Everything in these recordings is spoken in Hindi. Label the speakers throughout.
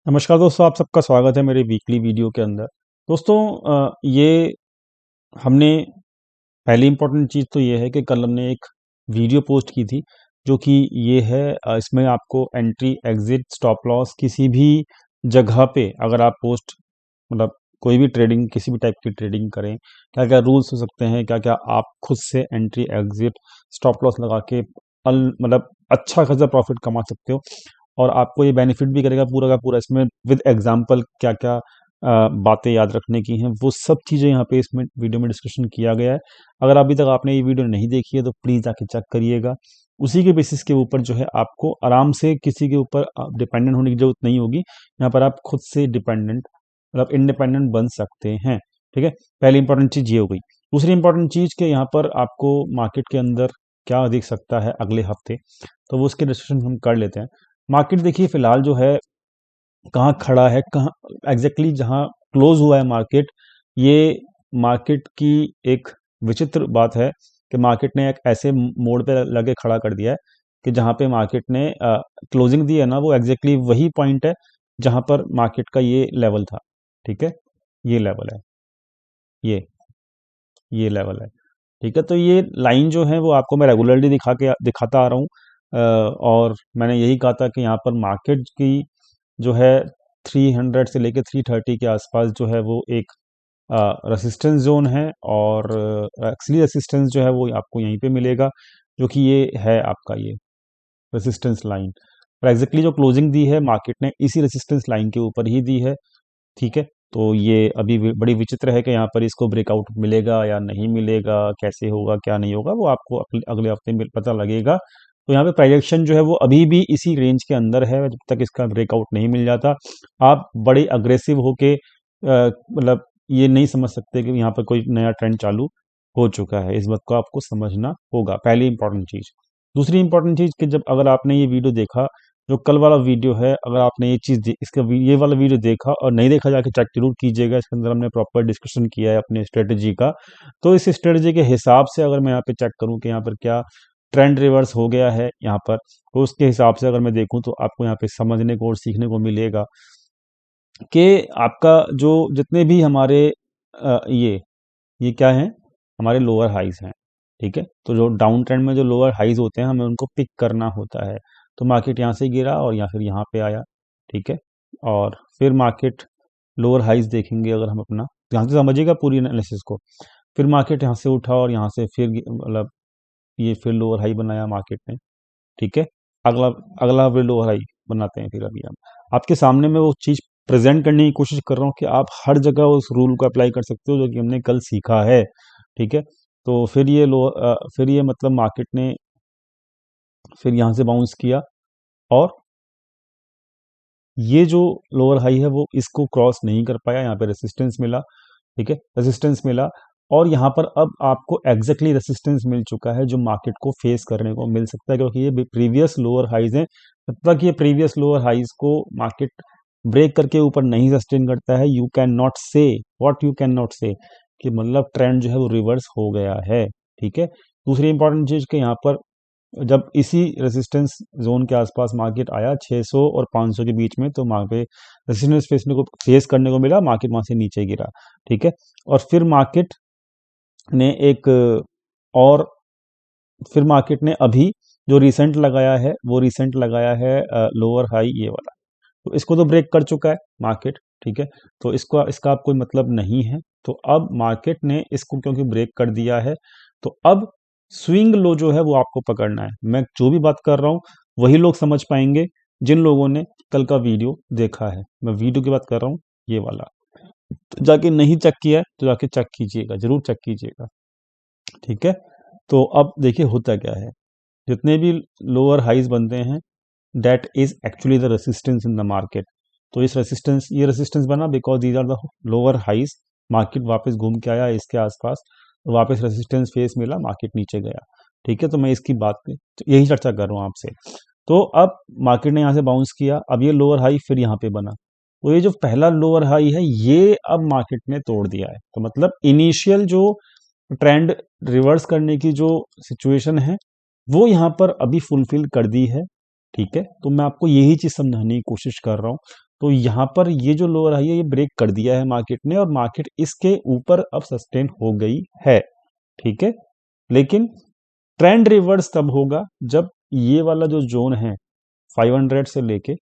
Speaker 1: नमस्कार दोस्तों, आप सबका स्वागत है मेरे वीकली वीडियो के अंदर। दोस्तों, ये हमने पहली इम्पोर्टेंट चीज़ तो ये है कि कल हमने एक वीडियो पोस्ट की थी जो कि ये है, इसमें आपको एंट्री एग्जिट स्टॉप लॉस किसी भी जगह पे अगर आप पोस्ट मतलब कोई भी ट्रेडिंग किसी भी टाइप की ट्रेडिंग करें, क्या क्या रूल्स हो सकते हैं, क्या क्या आप खुद से एंट्री एग्जिट स्टॉप लॉस लगा के मतलब अच्छा खासा प्रॉफिट कमा सकते हो। और आपको ये बेनिफिट भी करेगा पूरा का पूरा। इसमें विद एग्जांपल क्या क्या बातें याद रखने की हैं, वो सब चीज़ें यहाँ पे इसमें वीडियो में डिस्कशन किया गया है। अगर अभी तक आपने ये वीडियो नहीं देखी है तो प्लीज़ आके चेक करिएगा। उसी के बेसिस के ऊपर जो है आपको आराम से किसी के ऊपर डिपेंडेंट होने की जरूरत नहीं होगी। यहाँ पर आप खुद से डिपेंडेंट मतलब इंडिपेंडेंट बन सकते हैं। ठीक है, पहली इंपॉर्टेंट चीज़ ये हो गई। दूसरी इंपॉर्टेंट चीज़ कि यहाँ पर आपको मार्केट के अंदर क्या दिख सकता है अगले हफ्ते, तो वो उसके डिस्कशन हम कर लेते हैं। मार्केट देखिए फिलहाल जो है कहाँ खड़ा है, कहाँ एग्जैक्टली जहाँ क्लोज हुआ है मार्केट। ये मार्केट की एक विचित्र बात है कि मार्केट ने एक ऐसे मोड़ पे लगे खड़ा कर दिया है कि जहाँ पे मार्केट ने क्लोजिंग दी है ना, वो एग्जैक्टली वही पॉइंट है जहाँ पर मार्केट का ये लेवल था। ठीक है, ये लेवल है, ये ये लेवल है। ठीक है, तो ये लाइन जो है वो आपको मैं रेगुलरली दिखाता आ रहा हूँ। और मैंने यही कहा था कि यहाँ पर मार्केट की जो है 300 से लेके 330 के आसपास जो है वो एक रेसिस्टेंस जोन है। और एक्चुअली रेसिस्टेंस जो है वो आपको यहीं पे मिलेगा, जो कि ये है आपका ये रेसिस्टेंस लाइन। और एग्जैक्टली जो क्लोजिंग दी है मार्केट ने इसी रेसिस्टेंस लाइन के ऊपर ही दी है। ठीक है, तो ये अभी बड़ी विचित्र है कि यहाँ पर इसको ब्रेकआउट मिलेगा या नहीं मिलेगा, कैसे होगा क्या नहीं होगा, वो आपको अगले हफ्ते में पता लगेगा। तो यहाँ पे प्राइजेक्शन जो है वो अभी भी इसी रेंज के अंदर है जब तक इसका ब्रेकआउट नहीं मिल जाता। आप बड़े अग्रेसिव होके मतलब ये नहीं समझ सकते कि यहाँ पर कोई नया ट्रेंड चालू हो चुका है। इस बात को आपको समझना होगा, पहली इंपॉर्टेंट चीज़। दूसरी इंपॉर्टेंट चीज़ कि जब अगर आपने ये वीडियो देखा, जो कल वाला वीडियो है, अगर आपने ये चीज़ ये वाला वीडियो देखा और नहीं देखा, जाके चेक जरूर कीजिएगा। इसके अंदर हमने प्रॉपर डिस्कशन किया है अपने स्ट्रेटजी का। तो इस स्ट्रेटजी के हिसाब से अगर मैं यहाँ पे चेक करूँ कि यहाँ पर क्या ट्रेंड रिवर्स हो गया है यहाँ पर, तो उसके हिसाब से अगर मैं देखूँ तो आपको यहाँ पे समझने को और सीखने को मिलेगा कि आपका जो जितने भी हमारे ये क्या है, हमारे लोअर हाइज हैं। ठीक है, तो जो डाउन ट्रेंड में जो लोअर हाइज होते हैं हमें उनको पिक करना होता है। तो मार्केट यहाँ से गिरा और या फिर यहाँ पे आया। ठीक है, और फिर मार्केट लोअर हाइज देखेंगे अगर हम अपना, यहाँ से समझिएगा पूरी एनालिसिस को। फिर मार्केट यहाँ से उठा और यहाँ से फिर मतलब ये फिर लोअर हाई बनाया मार्केट ने। ठीक है, अगला अगला फिर लोअर हाई बनाते हैं। फिर अभी हम आपके सामने में वो चीज़ प्रेजेंट करने की कोशिश कर रहा हूँ कि आप हर जगह उस रूल को अप्लाई कर सकते हो जो कि हमने कल सीखा है। ठीक है, तो फिर ये फिर ये मतलब मार्केट ने फिर यहाँ से बाउंस किया और ये जो लोअर हाई है वो इसको क्रॉस नहीं कर पाया। यहाँ पे रेसिस्टेंस मिला। ठीक है, रेसिस्टेंस मिला और यहाँ पर अब आपको एग्जैक्टली रेसिस्टेंस मिल चुका है जो मार्केट को फेस करने को मिल सकता है, क्योंकि ये प्रीवियस लोअर हाइज हैं। जब तक ये प्रीवियस लोअर हाइज को मार्केट ब्रेक करके ऊपर नहीं सस्टेन करता है, यू कैन नॉट से व्हाट यू कैन नॉट से कि मतलब ट्रेंड जो है वो रिवर्स हो गया है। ठीक है, दूसरी इंपॉर्टेंट चीज कि यहाँ पर जब इसी रेजिस्टेंस जोन के आसपास मार्केट आया 600 और 500 के बीच में, तो वहां पे रेजिस्टेंस फेस करने को मिला, मार्केट वहां से नीचे गिरा। ठीक है, और ने एक और फिर मार्केट ने अभी जो रिसेंट लगाया है वो रिसेंट लगाया है लोअर हाई ये वाला। तो इसको तो ब्रेक कर चुका है मार्केट। ठीक है, तो इसको इसका अब कोई मतलब नहीं है। तो अब मार्केट ने इसको क्योंकि ब्रेक कर दिया है, तो अब स्विंग लो जो है वो आपको पकड़ना है। मैं जो भी बात कर रहा हूँ वही लोग समझ पाएंगे जिन लोगों ने कल का वीडियो देखा है। मैं वीडियो की बात कर रहा हूँ, ये वाला। तो जाके नहीं चेक किया है तो जाके चेक कीजिएगा, जरूर चेक कीजिएगा। ठीक है, तो अब देखिए होता क्या है, जितने भी लोअर हाइज बनते हैं that is actually the resistance in the market. तो ये रेसिस्टेंस बना because these are the lower highs. Market वापस घूम के आया इसके आसपास, वापस रेसिस्टेंस फेस मिला, मार्केट नीचे गया। ठीक है, तो मैं इसकी बात पे तो यही चर्चा कर रहा हूँ आपसे। तो अब मार्केट ने यहाँ से बाउंस किया, अब ये लोअर हाई फिर यहाँ पे बना। तो ये जो पहला लोअर हाई है ये अब मार्केट ने तोड़ दिया है। तो मतलब इनिशियल जो ट्रेंड रिवर्स करने की जो सिचुएशन है वो यहाँ पर अभी फुलफिल कर दी है। ठीक है, तो मैं आपको यही चीज समझाने की कोशिश कर रहा हूँ। तो यहाँ पर ये जो लोअर हाई है ये ब्रेक कर दिया है मार्केट ने, और मार्केट इसके ऊपर अब सस्टेन हो गई है। ठीक है, लेकिन ट्रेंड रिवर्स तब होगा जब ये वाला जो जोन है 500 से लेके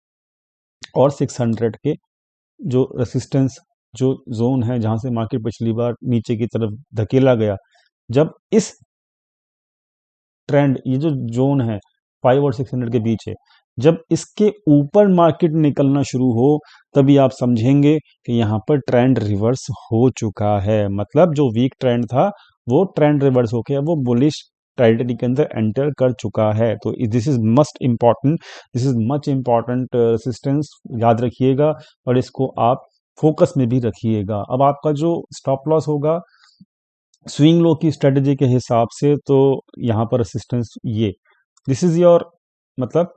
Speaker 1: और 600 के जो रेसिस्टेंस जो जोन है, जहां से मार्केट पिछली बार नीचे की तरफ धकेला गया, जब इस ट्रेंड, ये जो जोन है 5 और 600 के बीच है, जब इसके ऊपर मार्केट निकलना शुरू हो, तभी आप समझेंगे कि यहाँ पर ट्रेंड रिवर्स हो चुका है। मतलब जो वीक ट्रेंड था वो ट्रेंड रिवर्स होकर वो बुलिश टेरिटरी के अंदर एंटर कर चुका है। तो this is must important, this is much important resistance, याद रखिएगा और इसको आप फोकस में भी रखिएगा। अब आपका जो स्टॉप लॉस होगा स्विंग लो की स्ट्रेटजी के हिसाब से, तो यहाँ पर रेसिस्टेंस ये, दिस इज योर, मतलब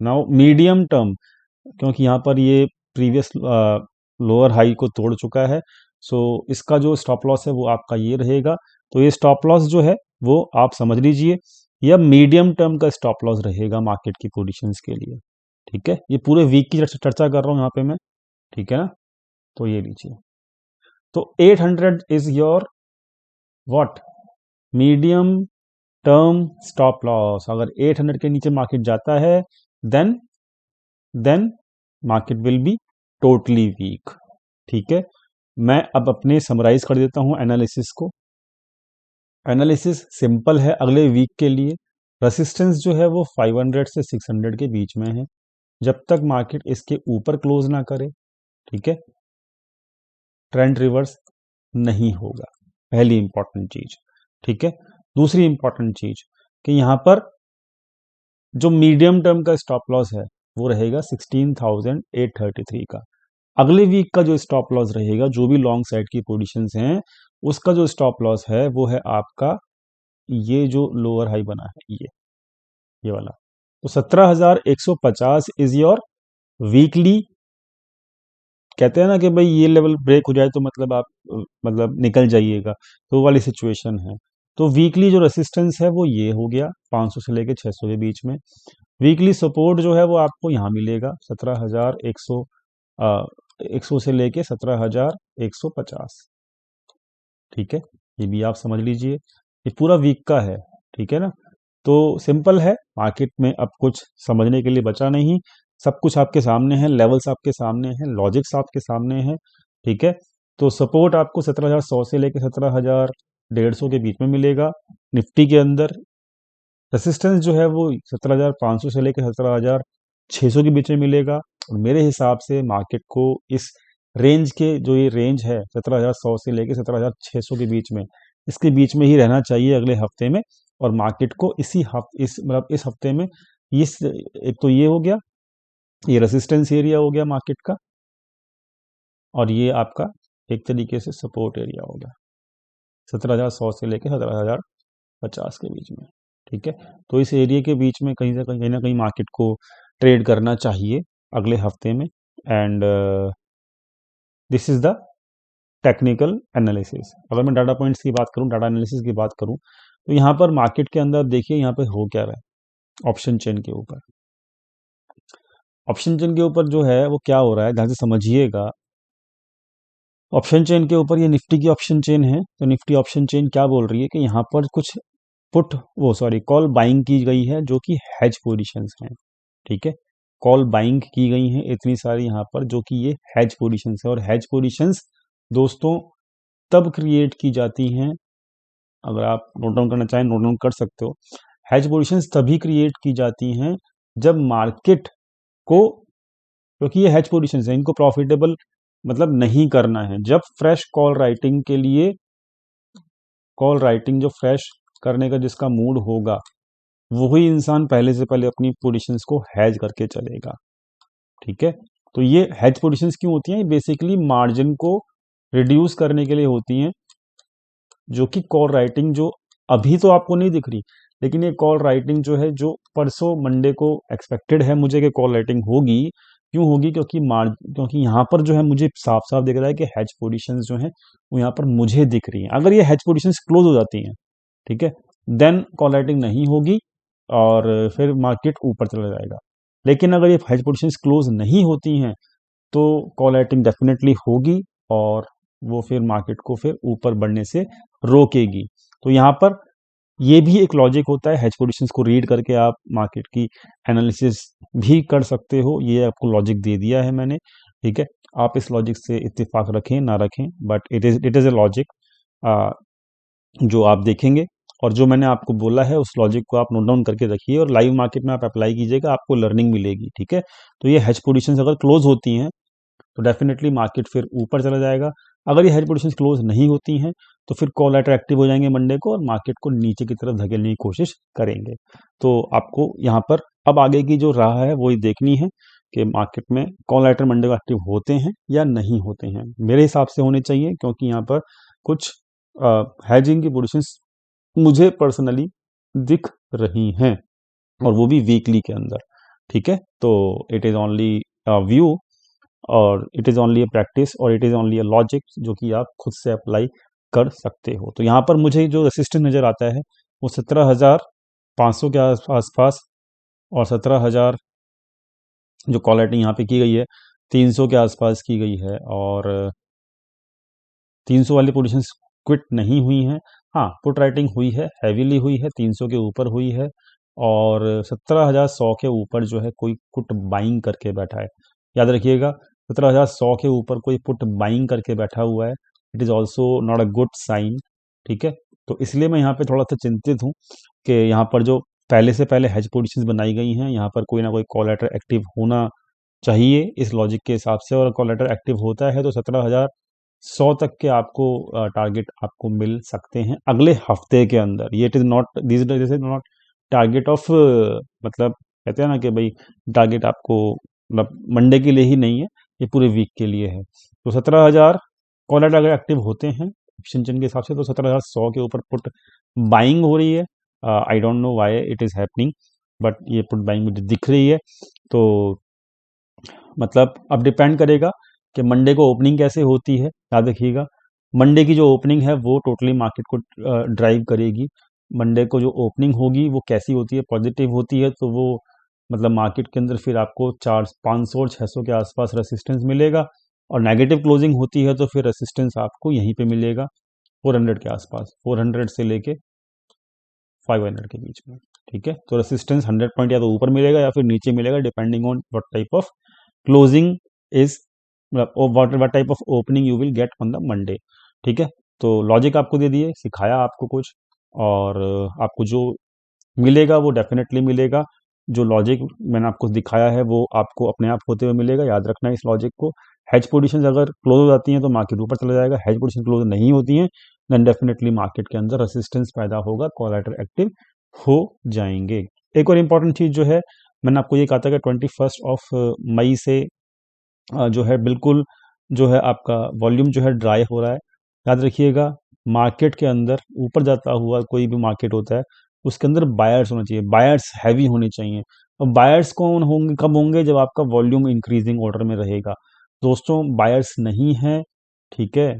Speaker 1: नाउ मीडियम टर्म, क्योंकि यहाँ पर ये प्रीवियस लोअर हाई को तोड़ चुका है, सो इसका जो स्टॉप लॉस है वो आपका ये रहेगा। तो ये स्टॉप लॉस जो है वो आप समझ लीजिए, यह मीडियम टर्म का स्टॉप लॉस रहेगा मार्केट की पोजीशंस के लिए। ठीक है, ये पूरे वीक की चर्चा कर रहा हूँ यहाँ पे मैं, ठीक है ना। तो ये लीजिए, तो 800 is your what, medium term stop loss. अगर 800 के नीचे मार्केट जाता है then market will be totally weak. ठीक है, मैं अब अपने समराइज कर देता हूं एनालिसिस को। एनालिसिस सिंपल है अगले वीक के लिए। रेसिस्टेंस जो है वो 500 से 600 के बीच में है, जब तक मार्केट इसके ऊपर क्लोज ना करे, ठीक है, ट्रेंड रिवर्स नहीं होगा, पहली इंपॉर्टेंट चीज। ठीक है, दूसरी इंपॉर्टेंट चीज कि यहां पर जो मीडियम टर्म का स्टॉप लॉस है वो रहेगा 16,833 का। अगले वीक का जो स्टॉप लॉस रहेगा, जो भी लॉन्ग साइड की पोजीशंस हैं, उसका जो स्टॉप लॉस है वो है आपका ये जो लोअर हाई बना है, ये वाला। तो 17,150 इज योर वीकली, कहते हैं ना कि भाई ये लेवल ब्रेक हो जाए तो मतलब आप मतलब निकल जाइएगा, तो वो वाली सिचुएशन है। तो वीकली जो रेसिस्टेंस है वो ये हो गया 500 से लेके 600 के बीच में। वीकली सपोर्ट जो है वो आपको यहाँ मिलेगा 17,100, 100 से लेके 17,150। ठीक है, ये भी आप समझ लीजिए, ये पूरा वीक का है। ठीक है ना, तो सिंपल है, मार्केट में अब कुछ समझने के लिए बचा नहीं, सब कुछ आपके सामने है, लेवल्स आपके सामने हैं, लॉजिक्स आपके सामने हैं। ठीक है, तो सपोर्ट आपको 17,100 से लेकर 17,150 के बीच में मिलेगा निफ्टी के अंदर। रेसिस्टेंस जो है वो 17,500 से लेकर 17,600 के बीच में मिलेगा। और मेरे हिसाब से मार्केट को इस रेंज के, जो ये रेंज है 17,100 से लेकर 17,600 के बीच में, इसके बीच में ही रहना चाहिए अगले हफ्ते में। और मार्केट को इसी हफ्ते, इस मतलब इस हफ्ते में, इस एक तो ये हो गया, ये रेसिस्टेंस एरिया हो गया मार्केट का, और ये आपका एक तरीके से सपोर्ट एरिया हो गया 17,100 से लेकर 17,050 के बीच में। ठीक है, तो इस एरिया के बीच में कहीं ना कहीं मार्केट को ट्रेड करना चाहिए अगले हफ्ते में। And this is the technical analysis. अगर मैं डाटा पॉइंट्स की बात करूं, डाटा एनालिसिस की बात करूं, तो यहाँ पर मार्केट के अंदर देखिए यहाँ पे हो क्या रहा है। ऑप्शन चेन के ऊपर, ऑप्शन चेन के ऊपर जो है वो क्या हो रहा है, ध्यान से समझिएगा। ऑप्शन चेन के ऊपर ये निफ्टी की ऑप्शन चेन है, तो निफ्टी ऑप्शन चेन क्या बोल रही है कि यहाँ पर कुछ पुट, वो सॉरी, कॉल बाइंग की गई है जो कि हेज पोजीशंस हैं। ठीक है, कॉल बाइंग की गई हैं इतनी सारी यहाँ पर, जो कि ये हेज पोजीशंस है। और हेज पोजीशंस दोस्तों तब क्रिएट की जाती हैं, अगर आप नोट डाउन करना चाहें नोट डाउन कर सकते हो। हेज पोजीशंस तभी क्रिएट की जाती हैं जब मार्केट को, क्योंकि ये हेज पोजीशंस हैं, इनको प्रॉफिटेबल मतलब नहीं करना है, जब फ्रेश कॉल राइटिंग के लिए, कॉल राइटिंग जो फ्रेश करने का जिसका मूड होगा, वही इंसान पहले से पहले अपनी पोजीशंस को हैज करके चलेगा। ठीक है, तो ये हैज पोजीशंस क्यों होती हैं, बेसिकली मार्जिन को रिड्यूस करने के लिए होती हैं, जो कि कॉल राइटिंग जो अभी तो आपको नहीं दिख रही, लेकिन ये कॉल राइटिंग जो है, जो परसों मंडे को एक्सपेक्टेड है मुझे कि कॉल राइटिंग होगी। क्यों होगी, क्योंकि यहाँ पर जो है मुझे साफ साफ दिख रहा है कि हैज पोजीशंस जो हैं वो यहाँ पर मुझे दिख रही हैं। अगर ये हैज पोजीशंस क्लोज हो जाती हैं, ठीक है, देन कॉल राइटिंग नहीं होगी और फिर मार्केट ऊपर चला जाएगा। लेकिन अगर ये हेज पोजीशंस क्लोज नहीं होती हैं, तो कॉल राइटिंग डेफिनेटली होगी और वो फिर मार्केट को फिर ऊपर बढ़ने से रोकेगी। तो यहाँ पर ये भी एक लॉजिक होता है, हेज पोजीशंस को रीड करके आप मार्केट की एनालिसिस भी कर सकते हो, ये आपको लॉजिक दे दिया है मैंने, ठीक है। आप इस लॉजिक से इत्तेफाक रखें ना रखें, but it is a logic जो आप देखेंगे, और जो मैंने आपको बोला है उस लॉजिक को आप नोट डाउन करके रखिए और लाइव मार्केट में आप अप्लाई कीजिएगा, आपको लर्निंग मिलेगी, ठीक है। तो ये हेज पोजीशंस अगर क्लोज होती हैं तो डेफिनेटली मार्केट फिर ऊपर चला जाएगा। अगर ये हेज पोजीशंस क्लोज नहीं होती हैं तो फिर कॉल लेटर एक्टिव हो जाएंगे मंडे को और मार्केट को नीचे की तरफ धकेलने की कोशिश करेंगे। तो आपको यहाँ पर अब आगे की जो राह है वही देखनी है कि मार्केट में कॉल लेटर मंडे को एक्टिव होते हैं या नहीं होते हैं। मेरे हिसाब से होने चाहिए, क्योंकि यहाँ पर कुछ हेजिंग की पोजीशंस मुझे पर्सनली दिख रही हैं और वो भी वीकली के अंदर, ठीक है। तो इट इज़ ओनली व्यू और it is only a practice और it is only a logic जो कि आप खुद से अप्लाई कर सकते हो। तो यहाँ पर मुझे जो रेसिस्टेंस नज़र आता है वो 17,500 के आसपास और 17,000 जो कॉल राइटिंग यहाँ पे की गई है 300 के आसपास की गई है, और 300 वाली पोजीशंस क्विट नहीं हुई हैं। हाँ, पुट राइटिंग हुई है, हैवीली हुई है, 300 के ऊपर हुई है, और 17,100 के ऊपर जो है कोई पुट बाइंग करके बैठा है। याद रखिएगा, 17,100 के ऊपर कोई पुट बाइंग करके बैठा हुआ है, it is also not a good sign, ठीक है। तो इसलिए मैं यहाँ पे थोड़ा सा चिंतित हूँ कि यहाँ पर जो पहले से पहले हेज पोजीशंस बनाई गई हैं, यहाँ पर कोई ना कोई कॉल लेटर एक्टिव होना चाहिए इस लॉजिक के हिसाब से, और कॉल लेटर एक्टिव होता है तो 17,100 तक के आपको टारगेट आपको मिल सकते हैं अगले हफ्ते के अंदर। ये it is not this is not target of, मतलब कहते हैं ना कि भाई टारगेट आपको मतलब मंडे के लिए ही नहीं है, ये पूरे वीक के लिए है। तो 17,000 कॉल लेटर अगर एक्टिव होते हैं ऑप्शन चेन के हिसाब से तो 17,100 के ऊपर पुट बाइंग हो रही है। I don't know why it is happening, but ये पुट बाइंग मुझे दिख रही है। तो मतलब अब डिपेंड करेगा कि मंडे को ओपनिंग कैसे होती है। याद रखिएगा, मंडे की जो ओपनिंग है वो टोटली मार्केट को ड्राइव करेगी। मंडे को जो ओपनिंग होगी वो कैसी होती है, पॉजिटिव होती है तो वो मतलब मार्केट के अंदर फिर आपको 500 और 600 के आसपास रेसिस्टेंस मिलेगा, और नेगेटिव क्लोजिंग होती है तो फिर रेसिस्टेंस आपको यहीं पे मिलेगा 400 के आसपास, 400 से लेके 500 के बीच में, ठीक है। तो रेसिस्टेंस 100 पॉइंट या तो ऊपर मिलेगा या फिर नीचे मिलेगा, depending on what type of closing is, मतलब what type of opening you will get on the Monday, ठीक है। तो लॉजिक आपको दे दिए, सिखाया आपको कुछ, और आपको जो मिलेगा वो डेफिनेटली मिलेगा। जो लॉजिक मैंने आपको दिखाया है वो आपको अपने आप होते हुए मिलेगा, याद रखना है इस लॉजिक को। हेज पोजीशंस अगर क्लोज हो जाती हैं तो मार्केट ऊपर चला जाएगा, हेज पोजीशन क्लोज नहीं होती हैं देन डेफिनेटली मार्केट के अंदर रेसिस्टेंस पैदा होगा, कॉलराइटर एक्टिव हो जाएंगे। एक और इम्पॉर्टेंट चीज़ जो है, मैंने आपको ये कहा था कि 21 मई से जो है बिल्कुल जो है आपका वॉल्यूम जो है ड्राई हो रहा है। याद रखिएगा, मार्केट के अंदर ऊपर जाता हुआ कोई भी मार्केट होता है उसके अंदर बायर्स होना चाहिए, बायर्स हैवी होने चाहिए। और बायर्स कौन होंगे, कब होंगे, जब आपका वॉल्यूम इंक्रीजिंग ऑर्डर में रहेगा। दोस्तों बायर्स नहीं है, ठीक है।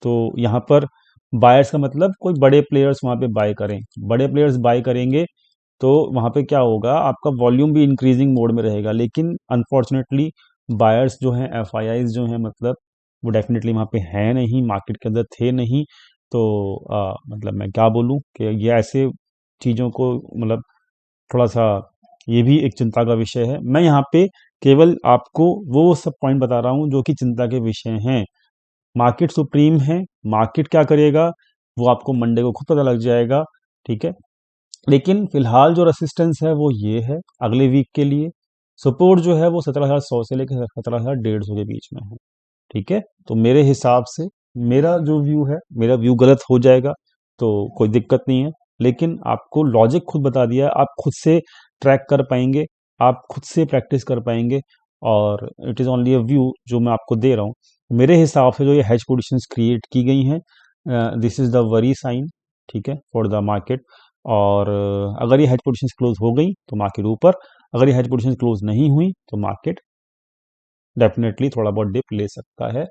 Speaker 1: तो यहाँ पर बायर्स का मतलब कोई बड़े प्लेयर्स वहाँ पे बाय करें, बड़े प्लेयर्स बाय करेंगे तो वहाँ पे क्या होगा, आपका वॉल्यूम भी इंक्रीजिंग मोड में रहेगा, लेकिन अनफॉर्चुनेटली बायर्स जो हैं, एफआईआईज जो हैं, मतलब वो डेफिनेटली वहाँ पे हैं नहीं, मार्केट के अंदर थे नहीं। तो मतलब मैं क्या बोलूँ कि ये ऐसे चीज़ों को मतलब थोड़ा सा ये भी एक चिंता का विषय है। मैं यहाँ पे केवल आपको वो सब पॉइंट बता रहा हूँ जो कि चिंता के विषय हैं। मार्केट सुप्रीम है, मार्केट क्या करेगा वो आपको मंडे को खुद पता लग जाएगा, ठीक है। लेकिन फिलहाल जो रेसिस्टेंस है वो ये है अगले वीक के लिए। सपोर्ट जो है वो 17,100 से लेकर 17,150 के बीच में है, ठीक है। तो मेरे हिसाब से मेरा जो व्यू है, मेरा व्यू गलत हो जाएगा तो कोई दिक्कत नहीं है, लेकिन आपको लॉजिक खुद बता दिया है, आप खुद से ट्रैक कर पाएंगे, आप खुद से प्रैक्टिस कर पाएंगे, और it is only a view जो मैं आपको दे रहा हूँ। मेरे हिसाब से जो ये हैज पोजीशंस क्रिएट की गई हैं, this is the worry sign, ठीक है, फॉर द मार्केट। और अगर ये हेज पोजीशंस क्लोज हो गई तो मार्केट ऊपर, अगर ये हेज पोजीशंस क्लोज नहीं हुई तो मार्केट डेफिनेटली थोड़ा बहुत डिप ले सकता है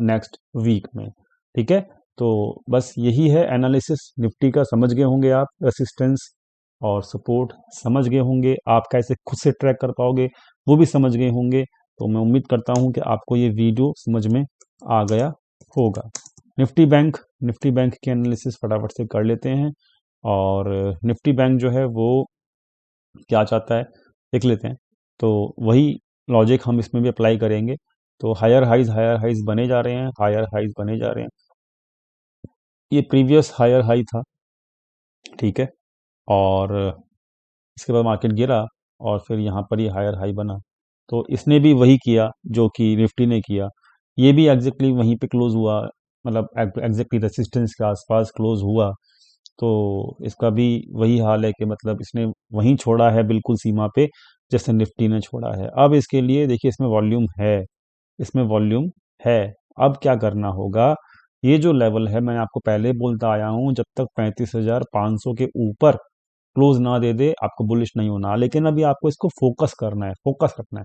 Speaker 1: नेक्स्ट वीक में, ठीक है। तो बस यही है एनालिसिस निफ्टी का, समझ गए होंगे आप, रेसिस्टेंस और सपोर्ट समझ गए होंगे, आप कैसे खुद से ट्रैक कर पाओगे वो भी समझ गए होंगे। तो मैं उम्मीद करता हूं कि आपको ये वीडियो समझ में आ गया होगा। निफ्टी बैंक की एनालिसिस फटाफट से कर लेते हैं। और निफ्टी बैंक जो है वो क्या चाहता है देख लेते हैं। तो वही लॉजिक हम इसमें भी अप्लाई करेंगे। तो हायर हाइज बने जा रहे हैं, हायर हाइज बने जा रहे हैं। ये प्रीवियस हायर हाई था, ठीक है। और इसके बाद मार्केट गिरा और फिर यहाँ पर ये हायर हाई बना। तो इसने भी वही किया जो कि निफ्टी ने किया। ये भी एग्जैक्टली वहीं पे क्लोज हुआ, मतलब एग्जैक्टली रेसिस्टेंस के आसपास क्लोज हुआ। तो इसका भी वही हाल है कि मतलब इसने वहीं छोड़ा है बिल्कुल सीमा पे जैसे निफ्टी ने छोड़ा है। अब इसके लिए देखिए इसमें वॉल्यूम है, इसमें वॉल्यूम है। अब क्या करना होगा, ये जो लेवल है मैं आपको पहले बोलता आया हूं, जब तक 35,500 के ऊपर क्लोज ना दे दे आपको बुलिश नहीं होना। लेकिन अभी आपको इसको फोकस करना है, फोकस रखना है।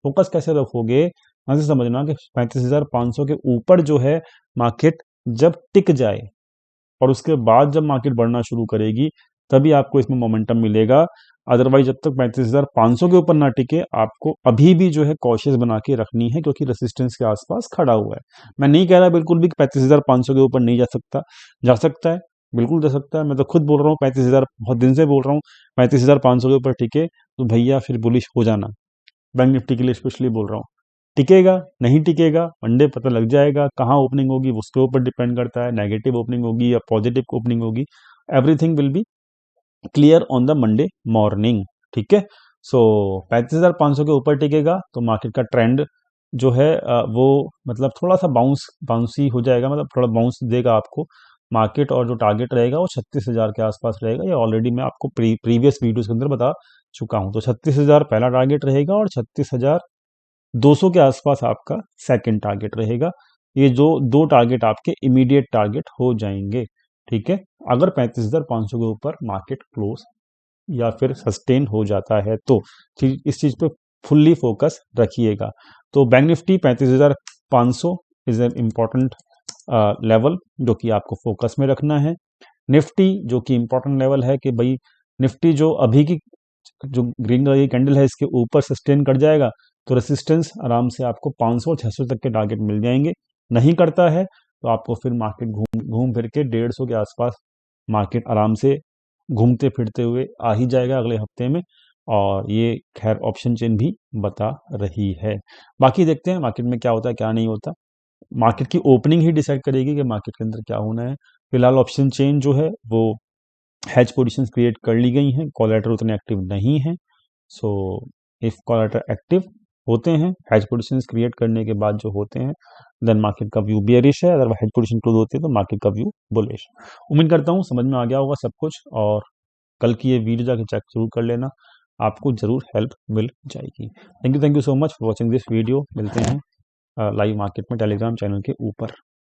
Speaker 1: फोकस कैसे रखोगे, ऐसे समझना कि 35,500 के ऊपर जो है मार्केट जब टिक जाए और उसके बाद जब मार्केट बढ़ना शुरू करेगी तभी आपको इसमें मोमेंटम मिलेगा। अदरवाइज जब तक 35,500 के ऊपर ना टिके आपको अभी भी जो है कॉशियस बना के रखनी है, क्योंकि रेसिस्टेंस के आसपास खड़ा हुआ है। मैं नहीं कह रहा बिल्कुल भी कि 35,500 के ऊपर नहीं जा सकता, जा सकता है, बिल्कुल जा सकता है। मैं तो खुद बोल रहा हूँ 35,000, बहुत दिन से बोल रहा हूँ 35,500 के ऊपर टिके तो भैया फिर बुलिश हो जाना। बैंक निफ्टी के लिए स्पेशली बोल रहा हूँ। टिकेगा नहीं टिकेगा मंडे पता लग जाएगा, कहाँ ओपनिंग होगी उसके ऊपर डिपेंड करता है। नेगेटिव ओपनिंग होगी या पॉजिटिव ओपनिंग होगी, everything will be clear on the Monday morning, ठीक है। सो 35,500 के ऊपर टिकेगा तो मार्केट का ट्रेंड जो है वो मतलब थोड़ा सा बाउंसी हो जाएगा, मतलब थोड़ा बाउंस देगा आपको मार्केट। और जो टारगेट रहेगा वो 36,000 के आसपास रहेगा। ये ऑलरेडी मैं आपको प्रीवियस वीडियोस के अंदर बता चुका हूँ। तो 36,000 पहला टारगेट रहेगा और 36,200 के आसपास आपका सेकंड टारगेट रहेगा। ये जो दो टारगेट आपके इमीडिएट टारगेट हो जाएंगे, ठीक है। अगर 35,500 के ऊपर मार्केट क्लोज या फिर सस्टेन हो जाता है तो इस चीज पे फुल्ली फोकस रखिएगा। तो bank Nifty 35,500 is an important level जो कि आपको फोकस में रखना है। निफ्टी जो कि इम्पोर्टेंट लेवल है कि भाई निफ्टी जो अभी की जो ग्रीन कलर की कैंडल है इसके ऊपर सस्टेन कर जाएगा तो रेसिस्टेंस आराम से आपको 500 600 तक के टारगेट मिल जाएंगे। नहीं करता है तो आपको फिर मार्केट घूम घूम फिर के 150 के आसपास मार्केट आराम से घूमते फिरते हुए आ ही जाएगा अगले हफ्ते में। और ये खैर ऑप्शन चेन भी बता रही है। बाकी देखते हैं मार्केट में क्या होता है क्या नहीं होता। मार्केट की ओपनिंग ही डिसाइड करेगी कि मार्केट के अंदर क्या होना है। फिलहाल ऑप्शन चेन जो है वो हैज पोजीशंस क्रिएट कर ली गई हैं, कॉलेटर उतने एक्टिव नहीं है। सो इफ कॉलेटर एक्टिव होते हैं हैज पोजीशंस क्रिएट करने के बाद जो होते हैं देन मार्केट का व्यू बियरिश है। अगर हैज पोजीशन क्लोज होती है तो मार्केट का व्यू बुलिश। उम्मीद करता हूँ समझ में आ गया होगा सब कुछ। और कल की ये वीडियो जाके चेक जरूर कर लेना, आपको जरूर हेल्प मिल जाएगी। Thank you so much for watching this video. मिलते हैं लाइव मार्केट में टेलीग्राम चैनल के ऊपर।